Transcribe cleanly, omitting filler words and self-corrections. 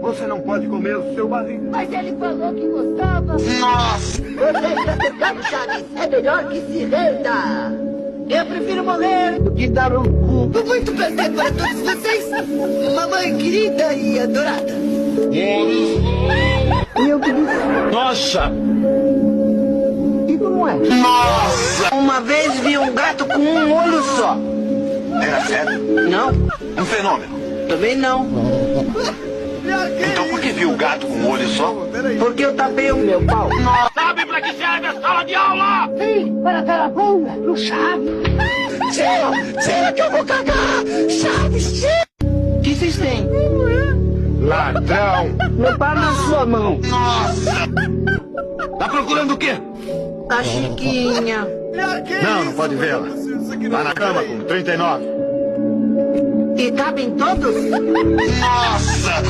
Você não pode comer o seu barriga. Mas ele falou que gostava. Nossa! Você está tocando, Chaves. É melhor que se renda. Eu prefiro morrer do que dar um cu. Muito prazer para todos vocês. Mamãe querida e adorada. E eu que disse? Nossa! E como é? Nossa! Uma vez vi um gato com um olho só. Era sério? Não, Um fenômeno. também não. Então por que viu o gato com um olho só? Porque eu tapei o meu pau. Sabe pra que serve a sala de aula? Sim, para dar a bunda no Chaves. Tira que eu vou cagar. Chaves, tira. O que vocês têm? Ladrão! Meu pau na sua mão. Nossa! Tá procurando o quê? A Chiquinha. Não pode vê-la. Tá na cama com 39. E cabem todos? Nossa!